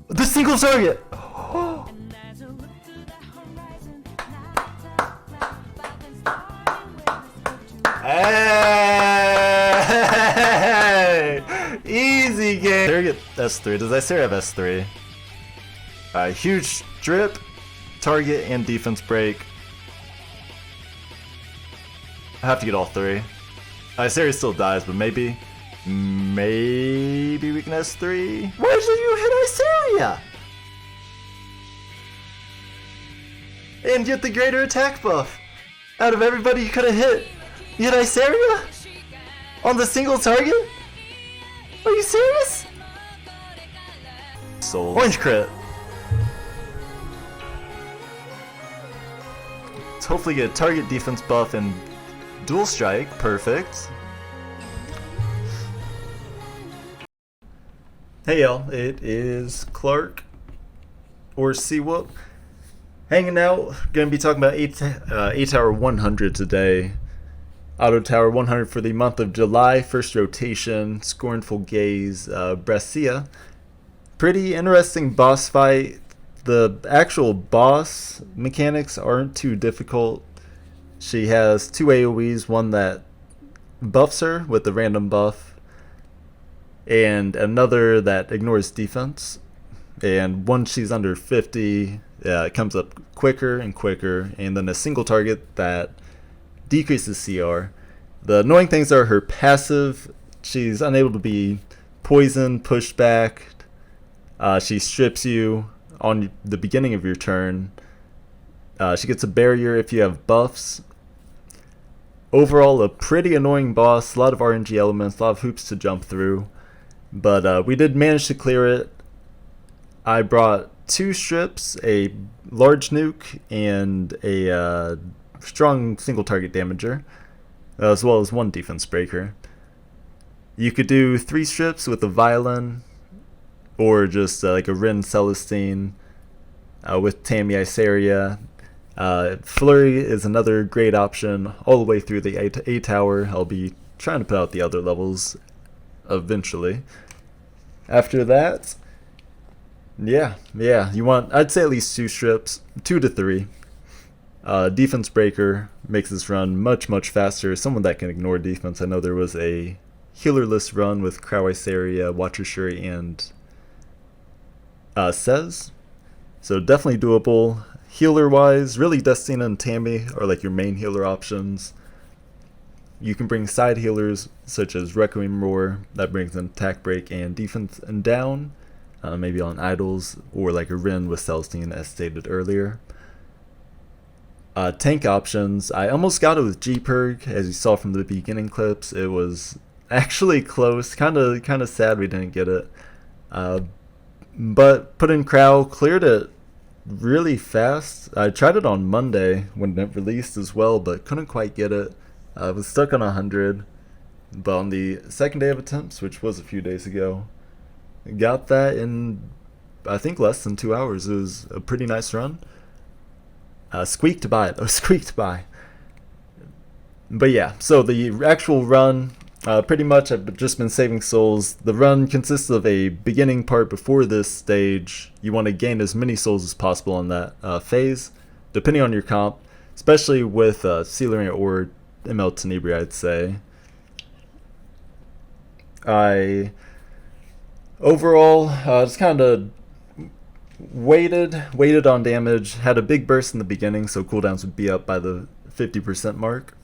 The single target! Hey! Easy game! Target S3. Does Ysera have S3? Huge strip, target, and defense break. I have to get all three. Ysera still dies, but maybe we can S3. Why did you hit Ysera? And get the greater attack buff. Out of everybody you could have hit, you hit Ysera? On the single target? Are you serious? Soul. Orange crit. Let's hopefully get a target defense buff and dual strike. Perfect. Hey y'all, it is Clark or Seawhoop hanging out. Gonna be talking about 8 Tower 100 today. Auto Tower 100 for the month of July. First rotation, Scornful Gaze, Brescia. Pretty interesting boss fight. The actual boss mechanics aren't too difficult. She has two AoEs, one that buffs her with the random buff, and another that ignores defense. And once she's under 50, it comes up quicker and quicker, and then a single target that decreases CR. The annoying things are her passive. She's unable to be poisoned, pushed back. She strips you on the beginning of your turn. She gets a barrier if you have buffs. Overall, a pretty annoying boss. A lot of RNG elements, a lot of hoops to jump through. But we did manage to clear it. I brought 2 strips, a large nuke, and a strong single target damager, as well as 1 defense breaker. You could do 3 strips with a violin, or just like a Rin Celestine with Tammy Iseria. Flurry is another great option all the way through the A tower. I'll be trying to put out the other levels eventually. After that, yeah, you want, I'd say at least 2 strips, 2 to 3. Defense breaker makes this run much faster. Someone that can ignore defense. I know there was a healerless run with Crow Iseria, Watcher Shuri, and Sez. So definitely doable. Healer wise, really Destina and Tammy are like your main healer options. You can bring side healers such as Requiem Roar, that brings an attack break and defense and down, maybe on idols, or like a Rin with Celestine as stated earlier. Tank options, I almost got it with G-Perg, as you saw from the beginning clips. It was actually close, kind of sad we didn't get it. But put in Crow, cleared it really fast. I tried it on Monday when it released as well, but couldn't quite get it. I was stuck on 100, but on the second day of attempts, which was a few days ago, got that in, I think, less than 2 hours. It was a pretty nice run. Squeaked by though, squeaked by. But yeah, so the actual run, pretty much I've just been saving souls. The run consists of a beginning part before this stage. You want to gain as many souls as possible on that phase, depending on your comp, especially with Sealer or ML Tenebria, I'd say. I overall just kind of waited on damage, had a big burst in the beginning, so cooldowns would be up by the 50% mark.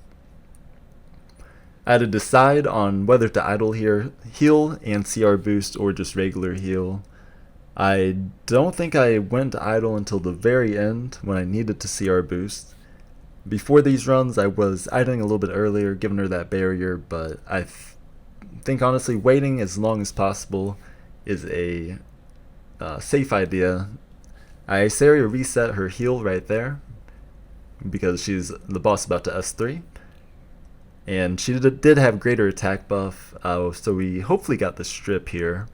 I had to decide on whether to idle here, heal and CR boost, or just regular heal. I don't think I went to idle until the very end when I needed to CR boost. Before these runs, I was idling a little bit earlier, giving her that barrier, but I think honestly waiting as long as possible is a safe idea. Iseria reset her heal right there because she's the boss about to S3. And she did have greater attack buff, so we hopefully got the strip here.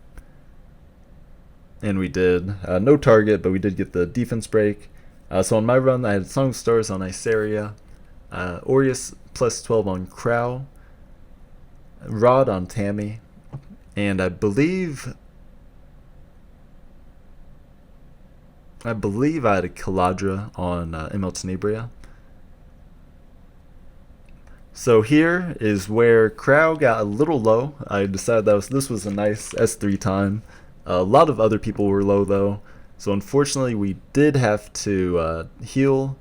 And we did. No target, but we did get the defense break. So on my run, I had Song of Stars on Iseria, Aureus plus 12 on Crow, Rod on Tammy, and I believe I believe I had a Caladra on ML Tenebria. So here is where Crow got a little low. I decided that this was a nice S3 time. A lot of other people were low though, so unfortunately we did have to heal.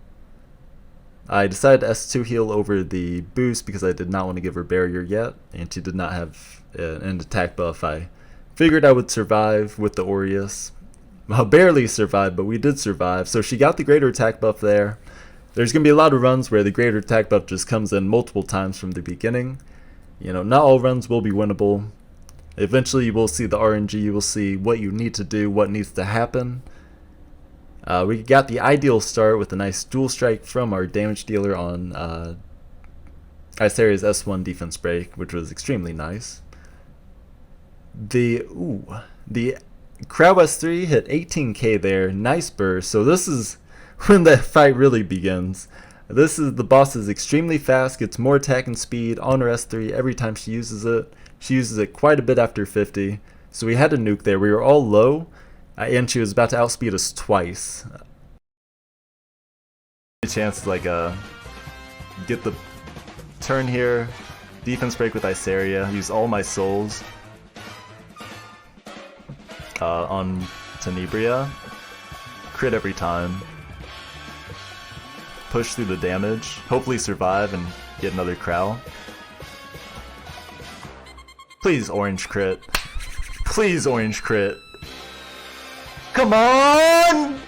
I decided to S2 heal over the boost because I did not want to give her barrier yet, and she did not have an attack buff. I figured I would survive with the Aureus. Well, barely survived, but we did survive. So she got the greater attack buff there. There's going to be a lot of runs where the greater attack buff just comes in multiple times from the beginning. You know, not all runs will be winnable. Eventually you will see the RNG, you will see what you need to do, what needs to happen. We got the ideal start with a nice dual strike from our damage dealer on Isaria's S1 defense break, which was extremely nice. The Crow S3 hit 18k there, nice burst. So this is when the fight really begins. The boss is extremely fast, gets more attack and speed on her S3 every time she uses it. She uses it quite a bit after 50, so we had to nuke there. We were all low, and she was about to outspeed us twice. A chance to get the turn here, defense break with Isaria, use all my souls on Tenebria, crit every time, push through the damage, hopefully survive and get another Crow. Please orange crit. Please orange crit. Come on!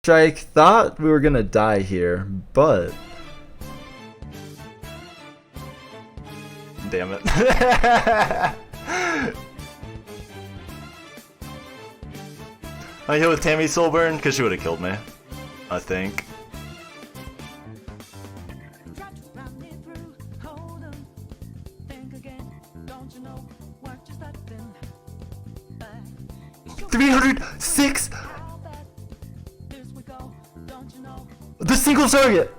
Strike thought we were gonna die here, but damn it. I hit with Tammy Soulburn because she would have killed me, I think. $306. The single target.